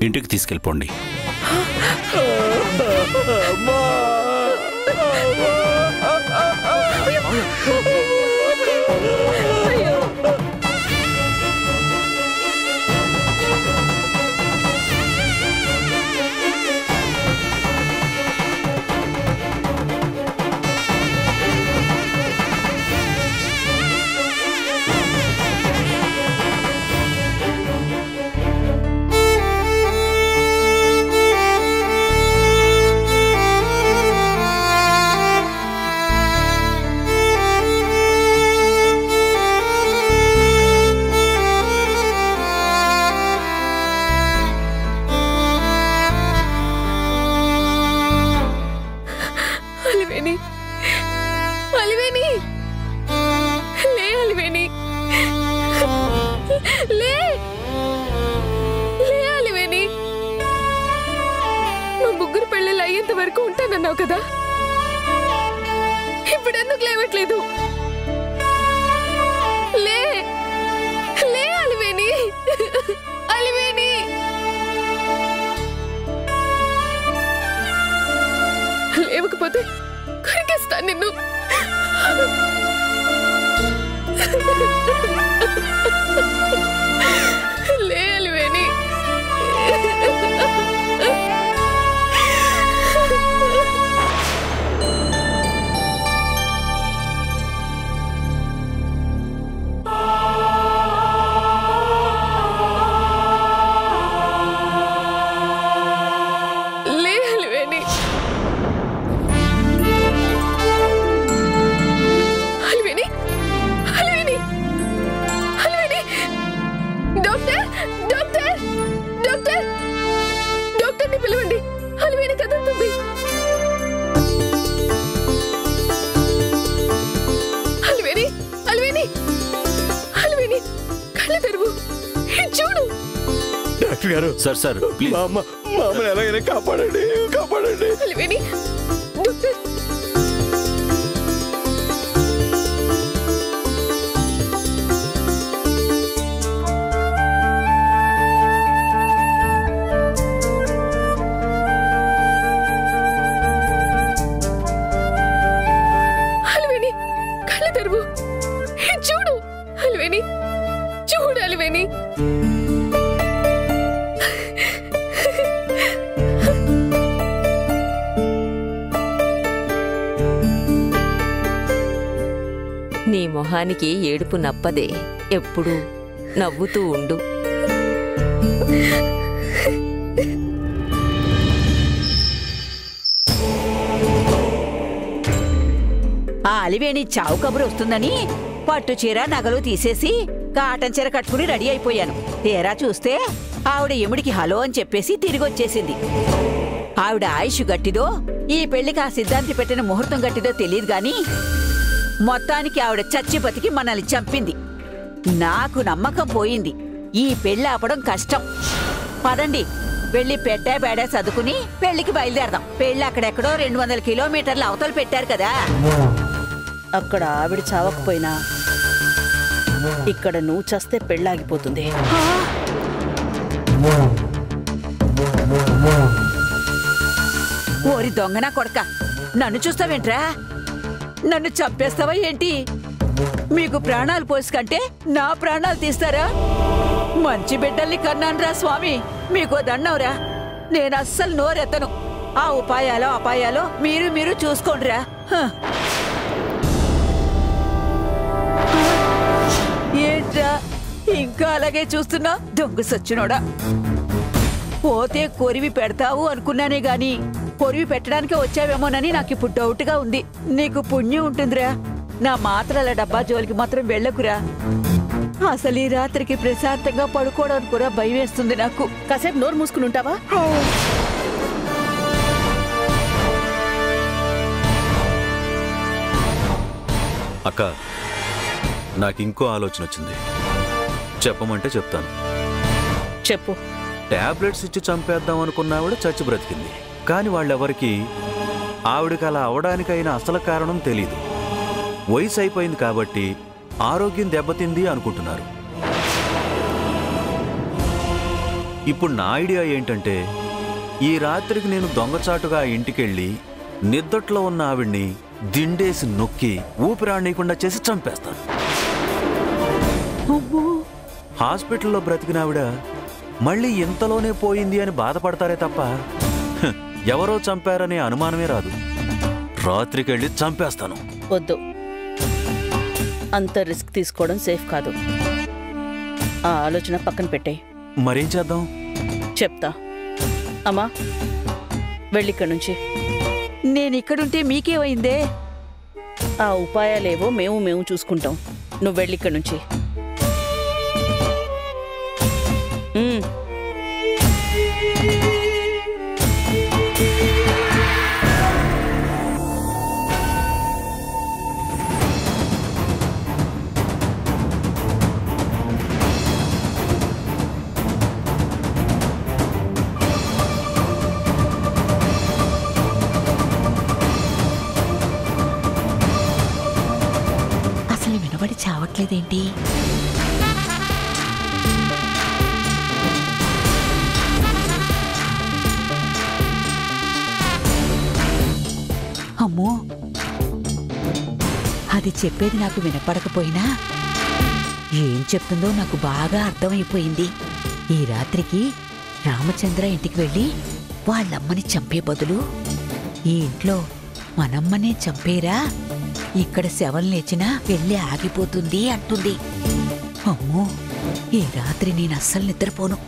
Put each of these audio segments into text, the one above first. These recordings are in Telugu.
ఇంటికి తీసుకెళ్ళిపోండి. వరకు ఉంటానన్నావు కదా, ఇప్పుడు ఎందుకు లేవట్లేదు? లే లే అలివేణి, అలివేణి. లేవకపోతే కొరికేస్తాను నిన్ను. లే అలివేణి. సార్ ప్లీజ్ మామని ఎలాగైనా కాపాడండి, కాపాడండి. అలివేణి, డాక్టర్. అలివేణి కళ్ళు తెరువు, చూడు. అలివేణి చూడు. అలివేణి నీ మొహానికి ఏడుపు నప్పదే, ఎప్పుడు నవ్వుతూ ఉండు. ఆ అలివేణి చావు కబురు వస్తుందని పట్టు చీర నగలు తీసేసి కాటన్ చీర కట్టుకుని రెడీ అయిపోయాను. తీరా చూస్తే ఆవిడ ఎముడికి హలో అని చెప్పేసి తిరిగొచ్చేసింది. ఆవిడ ఆయుష్ గట్టిదో, ఈ పెళ్లికి ఆ సిద్ధాంతి పెట్టిన ముహూర్తం గట్టిదో తెలియదు గాని మొత్తానికి ఆవిడ చచ్చి బతికి మనల్ని చంపింది. నాకు నమ్మకం పోయింది. ఈ పెళ్లి ఆపడం కష్టం. పదండి, వెళ్ళి పెట్టే బేడా చదువుకుని పెళ్లికి బయలుదేరదాం. పెళ్లి అక్కడెక్కడో 200 కిలోమీటర్ల అవతలు పెట్టారు కదా. అక్కడ ఆవిడ చావకపోయినా ఇక్కడ నువ్వు చస్తే పెళ్ళాగిపోతుంది. ఓరి దొంగనా కొడక, నన్ను చూస్తావేంట్రా? నన్ను చంపేస్తావా ఏంటి? మీకు ప్రాణాలు పోసుకంటే నా ప్రాణాలు తీస్తారా? మంచి బిడ్డల్ని కన్నాన్రా స్వామి, మీకో దండంరా. నేను అస్సలు నోరెత్తను. ఆ ఉపాయాలో అపాయాలో మీరు చూసుకోండిరా. ఏంట్రా ఇంకా అలాగే చూస్తున్నా? దొంగ సచ్చినోడా. పోతే కొరివి పెడతావు అనుకున్నానే గాని కొరివి పెట్టడానికే వచ్చావేమోనని నాకు ఇప్పుడు డౌట్గా ఉంది. నీకు పుణ్యం ఉంటుందిరా. నా మాత్రల డబ్బా జోలికి మాత్రం వెళ్ళకురా. అసలు ఈ రాత్రికి ప్రశాంతంగా పడుకోవడానికి కూడా భయం వేస్తుంది నాకు. కాసేపు నోరు మూసుకుని ఉంటావా? అక్క, నాకింకో ఆలోచన వచ్చింది. చెప్పమంటే చెప్తాను. చెప్పు. టాబ్లెట్స్ ఇచ్చి చంపేద్దాం అనుకున్న ఆవిడ చచ్చి బ్రతికింది. కానీ వాళ్ళెవరికి ఆవిడకి అలా అవడానికైనా అసలు కారణం తెలీదు. వయసు అయిపోయింది కాబట్టి ఆరోగ్యం దెబ్బతింది అనుకుంటున్నారు. ఇప్పుడు నా ఐడియా ఏంటంటే ఈ రాత్రికి నేను దొంగచాటుగా ఆ ఇంటికెళ్ళి నిద్దట్లో ఉన్న ఆవిడ్ని దిండేసి నొక్కి ఊపిరాడనీయకుండా చేసి చంపేస్తాను. హాస్పిటల్లో బ్రతికిన ఆవిడ మళ్ళీ ఇంతలోనే పోయింది అని బాధపడతారే తప్ప ఎవరో చంపారనే అనుమానమే రాదు. రాత్రికెళ్ళి చంపేస్తాను. వద్దు, అంత రిస్క్ తీసుకోవడం సేఫ్ కాదు. ఆ ఆలోచన పక్కన పెట్టే. మరేం చేద్దాం? చెప్తా. అమ్మా, వెళ్ళిక్కడి నుంచి. నేనిక్కడుంటే మీకేమైందే? ఆ ఉపాయాలేవో మేము చూసుకుంటాం. నువ్వు వెళ్ళిక్కడి నుంచి. అసలు వినబడి చావట్లేదేంటి? అమ్మో, అది చెప్పేది నాకు వినపడకపోయినా ఏం చెప్తుందో నాకు బాగా అర్థమైపోయింది. ఈ రాత్రికి రామచంద్ర ఇంటికి వెళ్ళి వాళ్ళమ్మని చంపే బదులు ఈ ఇంట్లో మనమ్మనే చంపేరా, ఇక్కడ శవం లేచినా వెళ్ళి ఆగిపోతుంది అంటుంది. అమ్మో, ఈ రాత్రి నేను అస్సలు నిద్రపోను.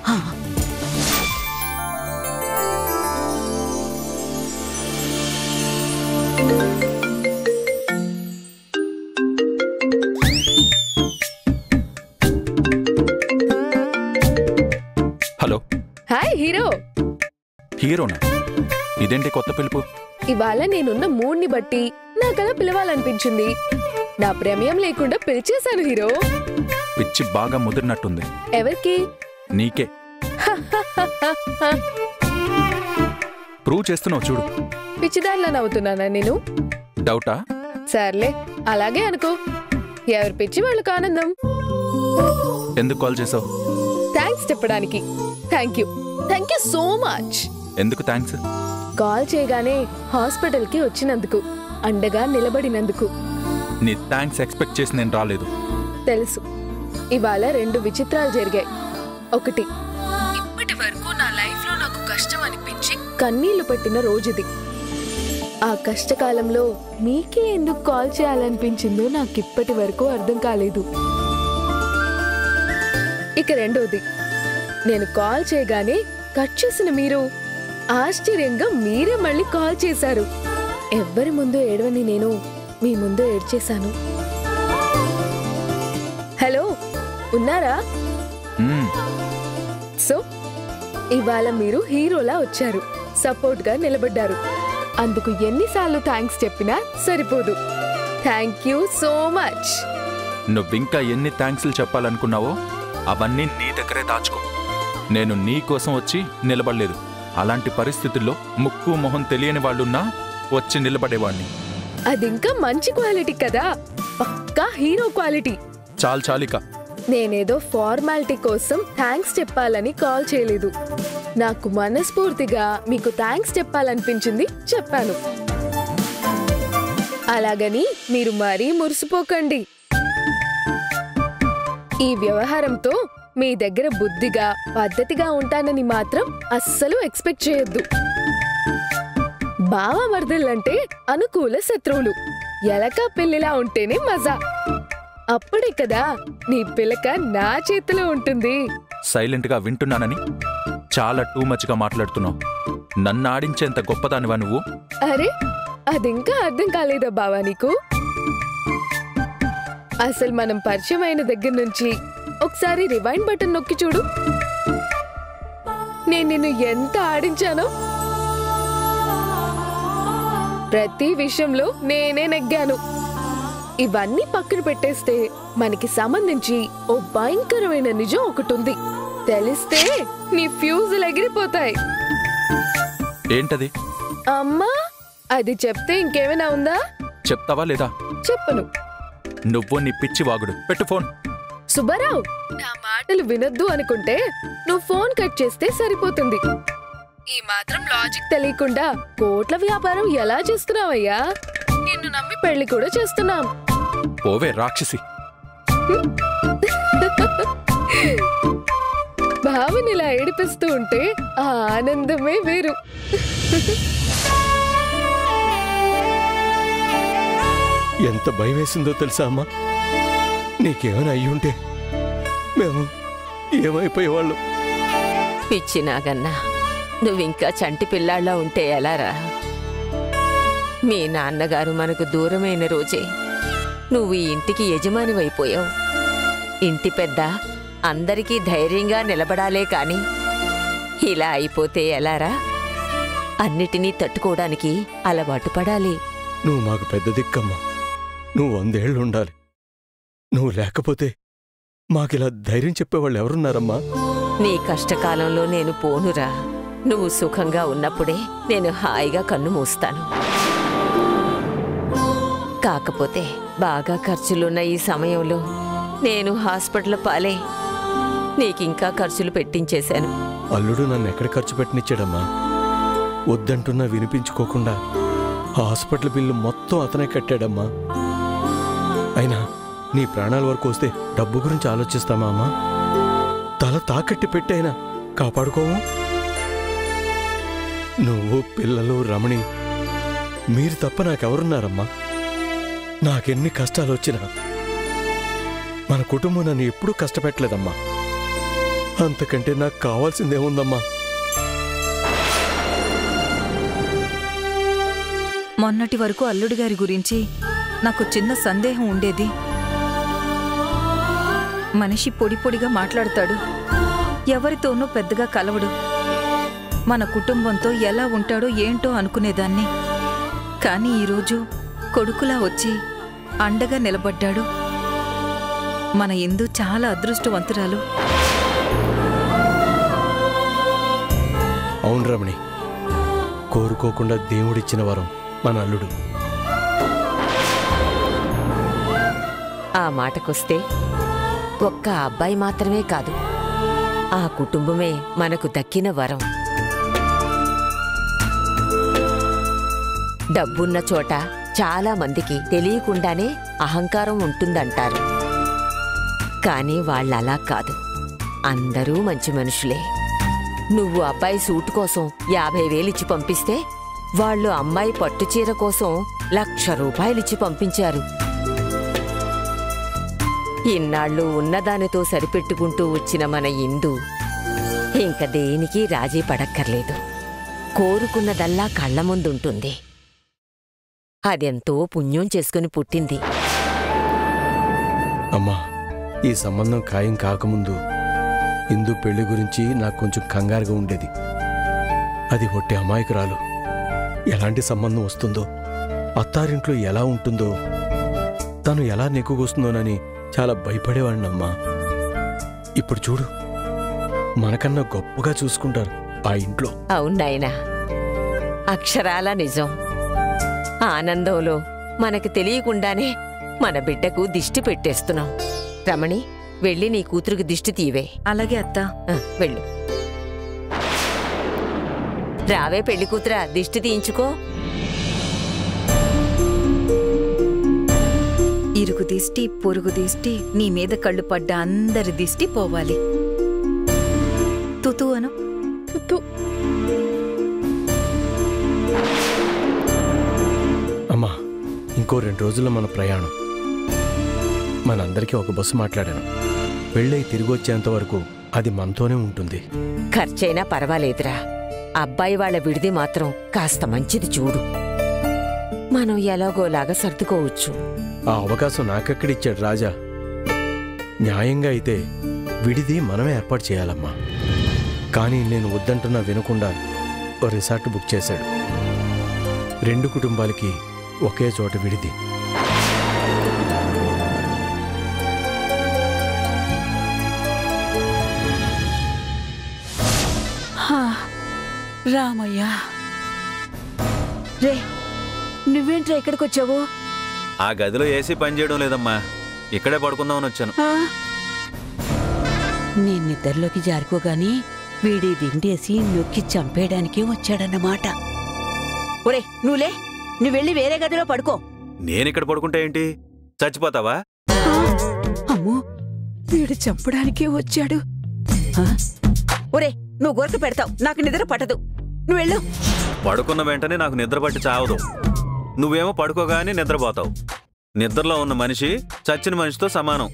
హలో. Hi hero. హీరోనా? ఇదేంటి కొత్త పిలుపు? ఇవాళ నేనున్న మూడ్ని బట్టి నాకలా పిలవాలనిపించింది. నా ప్రమేయం లేకుండా పిలిచేశాను హీరో. పిచ్చి బాగా ముదిరినట్టుంది. ఎవరికి? నీకే. ప్రూవ్ చేస్తున్నావు చూడు. పిచ్చిదానిలా నవ్వుతున్నానా నేను? డౌటా? సర్లే, అలాగే అనుకో. ఎవరి పిచ్చి వాళ్ళకు ఆనందం. ఎందుకు కాల్ చేసావు? థ్యాంక్స్ చెప్పడానికి. Thank you so much. ఎందుకు థ్యాంక్స్? కాల్ చేయగానే హాస్పిటల్కి వచ్చినందుకు, అండగా నిలబడినందుకు. నీ థ్యాంక్స్ ఎక్స్పెక్ట్ చేసి నేను రాలేదు. తెలుసు. ఇవాళ 2 విచిత్రాలు జరిగాయి. ఒకటి, ఇప్పటి వరకు నా లైఫ్ లో నాకు కష్టం అనిపించి కన్నీళ్లు పెట్టిన రోజుది. ఆ కష్టకాలంలో మీకే ఎందుకు కాల్ చేయాలనిపించిందో నాకిప్పటి వరకు అర్థం కాలేదు. ఇక రెండోది, నేను కాల్ చేయగానే కట్ చేసిన మీరు ఆశ్చర్యంగా మీరే మళ్ళీ కాల్ చేశారు. ఎవ్వరి ముందు ఏడవని నేను మీ ముందు ఏడ్చేశాను. హలో, ఉన్నారా? సో ఇవాళ మీరు హీరోలా వచ్చారు, సపోర్ట్ గా నిలబడ్డారు. అందుకు ఎన్నిసార్లు థ్యాంక్స్ చెప్పినా సరిపోదు. Thank you so much. నువ్వింకా ఎన్ని థ్యాంక్స్లు చెప్పాలనుకున్నావో అవన్నీ నీ దగ్గరే దాచుకో. నేను నీ కోసం వచ్చి నిలబడలేదు. అలాంటి పరిస్థితుల్లో ముక్కు మొహం తెలియని వాళ్ళున్నా వచ్చి నిలబడేవాణ్ణి. అదింకా మంచి క్వాలిటీ కదా, పక్కా హీరో క్వాలిటీ. చాలిక. నేనేదో ఫార్మాలిటీ కోసం థ్యాంక్స్ చెప్పాలని కాల్ చేయలేదు. నాకు మనస్ఫూర్తిగా మీకు థ్యాంక్స్ చెప్పాలనిపించింది, చెప్పాను. అలాగని మీరు మరీ మురిసిపోకండి. ఈ వ్యవహారంతో మీ దగ్గర బుద్ధిగా పద్ధతిగా ఉంటానని మాత్రం అస్సలు ఎక్స్పెక్ట్ చేయొద్దు. బావమర్దులంటే అనుకూల శత్రువులు. ఎలక పిల్లిలా ఉంటేనే మజా. అప్పుడే కదా నీ పిలక నా చేతిలో ఉంటుంది. సైలెంట్ గా వింటున్నానని చాలా టూ మచ్ గా మాట్లాడుతున్నావు. నన్ను ఆడించేంత గొప్పదానివా నువ్వు? అరే, అదింకా అర్థం కాలేదా బావా నీకు? అసలు మనం పరిచయం అయిన దగ్గర నుంచి ఒకసారి రివైండ్ బటన్ నొక్కి చూడు. నేను నిన్ను ఎంత ఆడించానో. ప్రతి విషయంలో నేనే నెగ్గాను. ఇవన్నీ పక్కన పెట్టేస్తే మనకి సంబంధించి ఓ భయంకరమైన నిజం ఒకటి ఉంది. తెలిస్తే నీ ఫ్యూజులు ఎగిరిపోతాయి. ఏంటది? అమ్మా, అది చెప్తే ఇంకేమైనా ఉందా? చెప్తావా లేదా? చెప్పను. నువ్వు నీ పిచ్చి వాగుడు. పెట్టు ఫోన్. సుబ్బారావు, నా మాటలు వినొద్దు అనుకుంటే నువ్వు ఫోన్ కట్ చేస్తే సరిపోతుంది. ఈ మాత్రం లాజిక్ తెలియకుండా కోట్ల వ్యాపారం ఎలా చేస్తున్నావయ్యా? నిన్ను నమ్మి పెళ్లి కూడా చేస్తున్నాం. పోవే రాక్షసి. భావిని ఇలా ఏడిపిస్తూ ఉంటే ఆ ఆనందమే వేరు. ఎంత భయం వేసిందో తెలుసా అమ్మా? నీకేమైనా అయ్యుంటే మేము ఏమైపోయేవాళ్ళం? పిచ్చి నాగన్నా, నువ్వింకా చంటి పిల్లాళ్ళ ఉంటే ఎలారా? మీ నాన్నగారు మనకు దూరమైన రోజే నువ్వు ఈ ఇంటికి యజమానివైపోయావు. ఇంటి పెద్ద అందరికీ ధైర్యంగా నిలబడాలే కాని ఇలా అయిపోతే ఎలారా? అన్నిటినీ తట్టుకోవడానికి అలవాటు పడాలి. నువ్వు మాకు పెద్ద దిక్కమ్మా. నువ్వు 100 ఏళ్ళు ఉండాలి. నువ్వు లేకపోతే మాకిలా ధైర్యం చెప్పేవాళ్ళు ఎవరున్నారమ్మా? నీ కష్టకాలంలో నేను పోనురా. నువ్వు సుఖంగా ఉన్నప్పుడే నేను హాయిగా కన్ను మూస్తాను. కాకపోతే బాగా ఖర్చులున్న ఈ సమయంలో నేను హాస్పిటల్ పాలే నీకింకా ఖర్చులు పెట్టించేశాను. అల్లుడు నన్ను ఎక్కడ ఖర్చు పెట్టినిచ్చాడమ్మా? వద్దంటున్నా వినిపించుకోకుండా హాస్పిటల్ బిల్లు మొత్తం అతనే కట్టాడమ్మా. అయినా నీ ప్రాణాల వరకు వస్తే డబ్బు గురించి ఆలోచిస్తామా అమ్మా? తల తాకట్టి పెట్టైనా కాపాడుకోము. నువ్వు, పిల్లలు, రమణి, మీరు తప్ప నాకెవరున్నారమ్మా? నాకెన్ని కష్టాలు వచ్చినా మన కుటుంబం నన్ను ఎప్పుడూ కష్టపెట్టలేదమ్మా. అంతకంటే నాకు కావాల్సిందేముందమ్మా? మొన్నటి వరకు అల్లుడి గారి గురించి నాకు చిన్న సందేహం ఉండేది. మనిషి పొడి పొడిగా మాట్లాడతాడు, ఎవరితోనూ పెద్దగా కలవడు. మన కుటుంబంతో ఎలా ఉంటాడో ఏంటో అనుకునేదాన్ని. కానీ ఈరోజు కొడుకులా వచ్చి అండగా నిలబడ్డాడు. మన ఇందు చాలా అదృష్టవంతురాలు. అవును రమణి, కోరుకోకుండా దేవుడిచ్చిన వరం మన అల్లుడు. ఆ మాటకొస్తే ఒక్క అబ్బాయి మాత్రమే కాదు, ఆ కుటుంబమే మనకు దక్కిన వరం. డబ్బున్న చోట చాలా మందికి తెలియకుండానే అహంకారం ఉంటుందంటారు. కానీ వాళ్ళలా కాదు, అందరూ మంచి మనుషులే. నువ్వు అబ్బాయి సూటు కోసం 50,000 ఇచ్చి పంపిస్తే వాళ్ళు అమ్మాయి పట్టుచీర కోసం 1,00,000 రూపాయలిచ్చి పంపించారు. ఇన్నాళ్ళు ఉన్నదానితో సరిపెట్టుకుంటూ వచ్చిన మన ఇందు ఇంక దేనికి రాజీ పడక్కర్లేదు. కోరుకున్నదల్లా కళ్ల ముందుంటుంది. అదెంతో పుణ్యం చేసుకుని పుట్టింది. అమ్మా, ఈ సంబంధం ఖాయం కాకముందు ఇందు పెళ్లి గురించి నాకు కొంచెం కంగారుగా ఉండేది. అది ఒట్టి అమాయకురాలు. ఎలాంటి సంబంధం వస్తుందో, అత్తారింట్లో ఎలా ఉంటుందో, తను ఎలా నెక్కుకొస్తుందోనని చాలా భయపడేవాడినమ్మా. ఇప్పుడు చూడు, మనకన్నా గొప్పగా చూసుకుంటారు ఆ ఇంట్లో. అవునాయనా, అక్షరాల నిజం. ఆనందంలో మనకు తెలియకుండానే మన బిడ్డకు దిష్టి పెట్టేస్తున్నాం. రమణి, వెళ్ళి నీ కూతురికి దిష్టి తీవే. అలాగే అత్తా. వెళ్ళు. రావే పెళ్లి కూతురా, దిష్టి తీయించుకో. ఇరుగు దిష్టి, పొరుగు దిష్టి, నీ మీద కళ్ళు పడ్డ అందరి దిష్టి పోవాలి. తుతు అను. అమ్మా, ఇంకో 2 రోజుల్లో మన ప్రయాణం. మనందరికీ ఒక బస్సు మాట్లాడాను. పెళ్ళై తిరిగి వచ్చేంత వరకు అది మనతోనే ఉంటుంది. ఖర్చైనా పర్వాలేదురా, అబ్బాయి వాళ్ళ విడిది మాత్రం కాస్త మంచిది చూడు. మనం ఎలాగోలాగా సర్దుకోవచ్చు. ఆ అవకాశం నాకెక్కడిచ్చాడు రాజా? న్యాయంగా అయితే విడిది మనమే ఏర్పాటు చేయాలమ్మా. కానీ నేను వద్దంటున్నా వినకుండా ఓ రిసార్ట్ బుక్ చేశాడు. 2 కుటుంబాలకి ఒకే చోట విడిది. రామయ్యా, రే నువ్వేంట్రా ఇక్కడికొచ్చావు? ఆ గదిలో ఏసీ పనిచేయడం లేదమ్మా, ఇక్కడే పడుకుందామని వచ్చాను. నేను నిద్రలోకి జారుకోగాని వీడి దిండేసి నొక్కి చంపేయడానికే వచ్చాడన్నమాట. ఒరే నువ్వులే, నువ్వెళ్ళి వేరే గదిలో పడుకో. నేనిక్కడ పడుకుంటే ఏంటి, చచ్చిపోతావా? అమ్మో, వీడు చంపడానికే వచ్చాడు. ఒరే నువ్వు గొరక పెడతావు, నాకు నిద్ర పట్టదు. నువ్వెళ్ళు. పడుకున్న వెంటనే నాకు నిద్ర పట్టి చావదు. నువ్వేమో పడుకోగానే నిద్రపోతావు. నిద్రలో ఉన్న మనిషి చచ్చిన మనిషితో సమానం.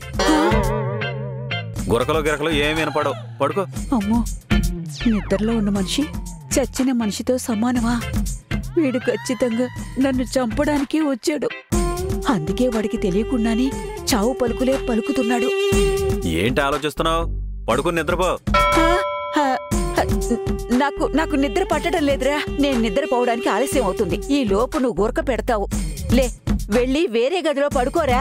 గురకలో గిరకలో ఏమి వినపడవు. పడుకో. అమ్మో, నిద్రలో ఉన్న మనిషి చచ్చిన మనిషితో సమానమా? వీడు ఖచ్చితంగా నన్ను చంపడానికి వచ్చాడు. అందుకే వాడికి తెలియకుండానే చావు పలుకులే పలుకుతున్నాడు. ఏంటి ఆలోచిస్తున్నావు? పడుకుని నిద్రపో. నాకు నిద్ర పట్టడం లేదురా. నేను నిద్రపోవడానికి ఆలస్యం అవుతుంది. ఈ లోపు నువ్వు గురక పెడతావు. లే, వెళ్ళి వేరే గదిలో పడుకోరా.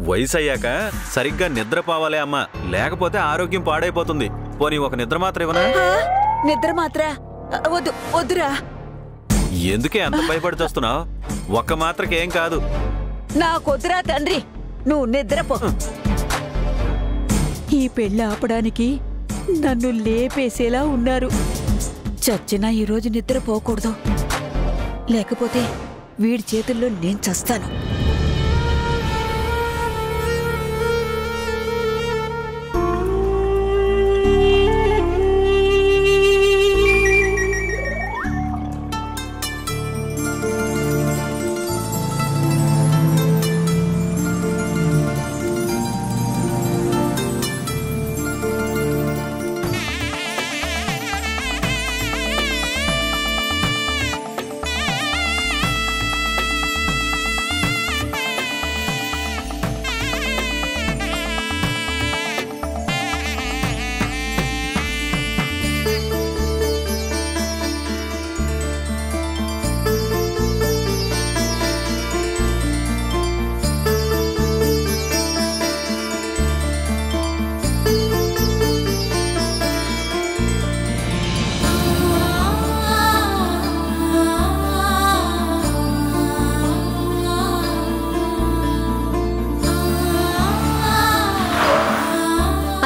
వయసు అయ్యాక సరిగ్గా నిద్రపోవాలే అమ్మా, లేకపోతే ఆరోగ్యం పాడైపోతుంది. పోనీ ఒక నిద్ర మాత్రం ఇవ్వనా? నిద్ర మాత్ర వద్దు, వద్దురా. ఎందుకే అంత భయపడి చూస్తున్నావు? ఒక్క మాత్రకేం కాదు. నాకొద్దురా తండ్రి, నువ్వు నిద్రపో. ఈ పెళ్ళి ఆపడానికి నన్ను లేపేసేలా ఉన్నారు. చచ్చినా ఈరోజు నిద్రపోకూడదు, లేకపోతే వీడి చేతుల్లో నేను చస్తాను.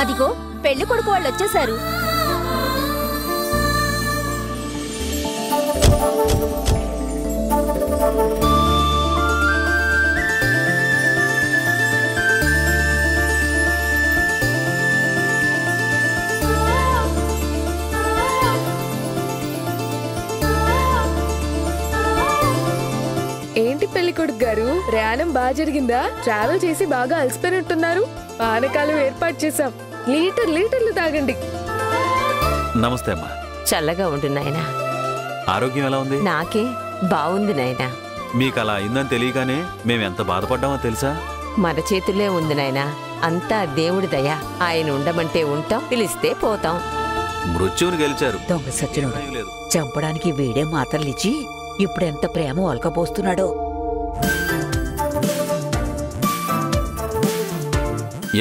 అదిగో పెళ్లి కొడుకు వాళ్ళు వచ్చేశారు. ఏంటి పెళ్లి కొడుకు గారు, ప్రయాణం బాగా జరిగిందా? ట్రావెల్ చేసి బాగా అలసిపోయినట్టున్నారు. పానకాలు ఏర్పాటు చేశాం, లీటర్లు తాగండి. నమస్తే అమ్మా. చల్లగా ఉండు నాయనా. ఆరోగ్యం ఎలా ఉంది? నాకే బాగుంది నాయనా. మీకు అలా అయిందని తెలియగానే మేమెంత బాధపడ్డామో తెలుసా? మన చేతుల్లో ఉంది నాయనా. అంతా దేవుడి దయ. ఆయన ఉండమంటే ఉంటాం, పిలిస్తే పోతాం. మృత్యువుని గెలిచారు. దొంగ సచ్చినోడు చంపడానికి వీడే మాత్రలిచ్చి ఇప్పుడెంత ప్రేమ ఒలకపోస్తున్నాడో.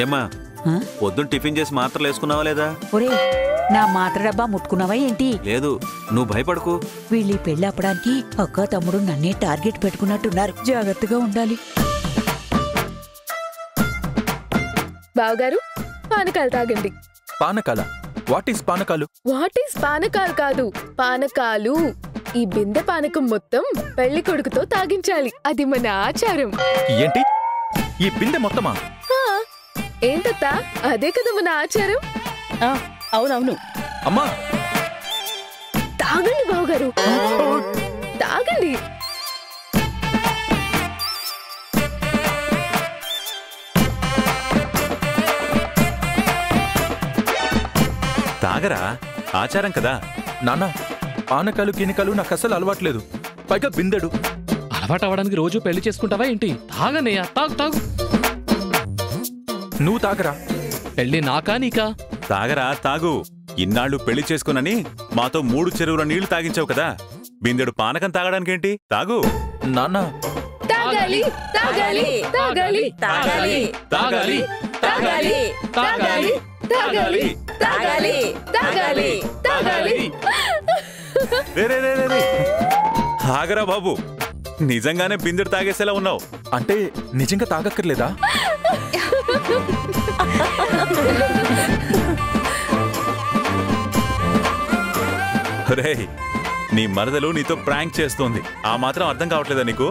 ఏమ్మా, పొద్దున్న టిఫిన్ చేసి మాత్రలు వేసుకున్నావా లేదా? ఒరే, నా మాత్ర డబ్బా ముట్టుకున్నావా ఏంటి? లేదు, నువ్వు భయపడకు. వీళ్ళీ పెళ్లి ఆపడానికి అక్క తమ్ముడు నన్నే టార్గెట్ పెట్టుకున్నట్టున్నారు. జాగ్రత్తగా ఉండాలి. బావగారు, పానకాలు తాగండి. పానకాల? వాట్ ఈస్ పానకాలు? వాట్ ఈస్ పానకాలు కాదు, పానకాలు. ఈ బిందె పానకం మొత్తం పెళ్లి కొడుకుతో తాగించాలి. అది మన ఆచారం. ఏంటి, ఈ బిందె మొత్తమా? ఏంటత్తా, అదే కదా మన ఆచారం. అవునవును. అమ్మా, తాగండి బావగారు, తాగండి. తాగరా, ఆచారం కదా. నాన్న, పానకాలు కినికాలు నాకు అసలు అలవాట్లేదు. పైగా బిందెడు. అలవాటు అవడానికి రోజు పెళ్లి చేసుకుంటావా ఏంటి? తాగనయ్యా, తాగు తాగు. నువ్వు తాగరా. పెళ్లి నాకా నీకా? తాగరా, తాగు. ఇన్నాళ్ళు పెళ్లి చేసుకునని మాతో 3 చెరువుల నీళ్లు తాగించావు కదా, బిందెడు పానకం తాగడానికేంటి? తాగు. నాన్న, తాగాలి, తాగాలి, తాగాలి, తాగాలి, తాగాలి, తాగాలి, తాగాలి, తాగాలి, తాగాలి, తాగాలి, తాగాలి. రే రే రే రే రే. ఆగరా బాబు, నిజంగానే బిందెడు తాగేసేలా ఉన్నావు. అంటే నిజంగా తాగక్కర్లేదా? రేయ్, నీ మరదలు నీతో ప్రాంక్ చేస్తోంది, ఆ మాత్రం అర్థం కావట్లేదా నీకు?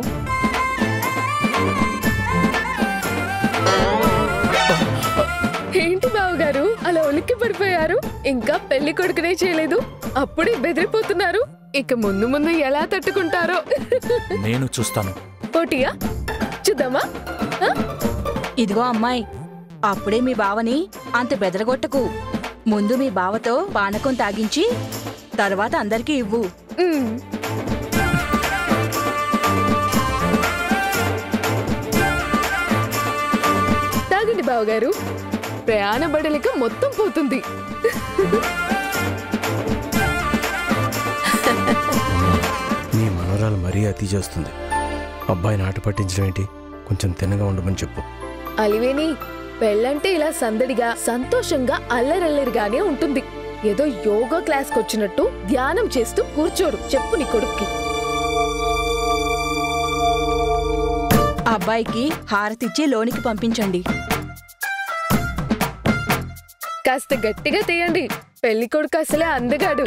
ఏంటి బావగారు అలా ఉలిక్కి పడిపోయారు? ఇంకా పెళ్లి కొడుకునే చేయలేదు, అప్పుడే బెదిరిపోతున్నారు. ఇక ముందు ముందు ఎలా తట్టుకుంటారో. నేను చూస్తాను. పోటీయా? చూద్దామా? ఇదిగో అమ్మాయి, అప్పుడే మీ బావని అంత బెదరగొట్టకు. ముందు మీ బావతో పానకం తాగించి తర్వాత అందరికీ ఇవ్వు. తాగండి బావగారు, ప్రయాణ బడలిక మొత్తం పోతుంది. నీ మనవరాలు మరీ అతి చేస్తుంది. అబ్బాయిని ఆట పట్టించడం ఏంటి? కొంచెం తిన్నగా ఉండమని చెప్పు. అలివేని, పెళ్ళంటే ఇలా సందడిగా సంతోషంగా అల్లరల్లరిగానే ఉంటుంది. ఏదో యోగా క్లాస్కి వచ్చినట్టు ధ్యానం చేస్తూ కూర్చోడు. చెప్పు నీ కొడుక్కి. అబ్బాయికి హారతిచ్చి లోనికి పంపించండి. కాస్త గట్టిగా తీయండి, పెళ్లి కొడుకు అసలే అందగాడు.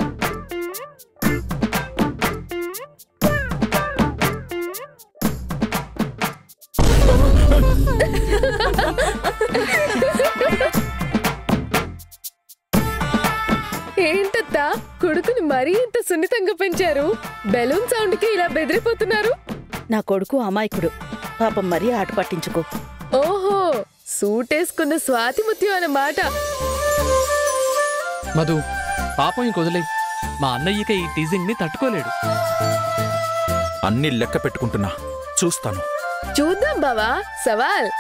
ఏంటత్తా, కొడుకుని మరీ ఇంత సున్నితంగా పెంచారు? బెలూన్ సౌండ్ కి ఇలా బెదిరిపోతున్నారు. నా కొడుకు అమాయకుడు, పాపం మరీ ఆట పట్టించుకో. ఓహో, సూటేసుకున్న స్వాతి ముత్యం అన్నమాట. మధు, పాపం ఇంకొదిలే. మా అన్నయ్యక ఈ టీజింగ్ ని తట్టుకోలేడు. అన్ని లెక్క పెట్టుకుంటున్నా, చూస్తాను. చూద్దాం బావా, సవాల్.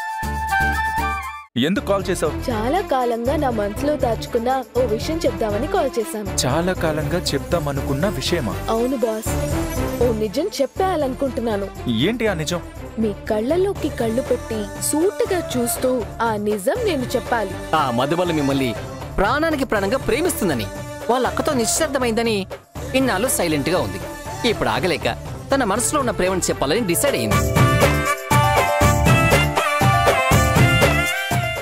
ఎందుకు కాల్ చేసావు? చాలా కాలంగా నా మనసులో దాచుకున్న ఓ విషయం చెప్దామని కాల్ చేశాను. చాలా కాలంగా చెప్దామనుకున్న విషయమా? అవును బాస్, ఓ నిజం చెప్పాలనుకుంటున్నాను. ఏంటి ఆ నిజం? మీ కళ్ళలోకి కళ్ళు పెట్టి సూటిగా చూస్తూ ఆ నిజం నేను చెప్పాలి. ఆ మధుబల మిమ్మల్ని ప్రాణానికి ప్రాణంగా ప్రేమిస్తుందని, వాళ్ళ అక్కతో నిశ్శబ్దమైందని ఇన్నాళ్ళు సైలెంట్ గా ఉంది. ఇప్పుడు ఆగలేక తన మనసులో ఉన్న ప్రేమను చెప్పాలని డిసైడ్ అయింది.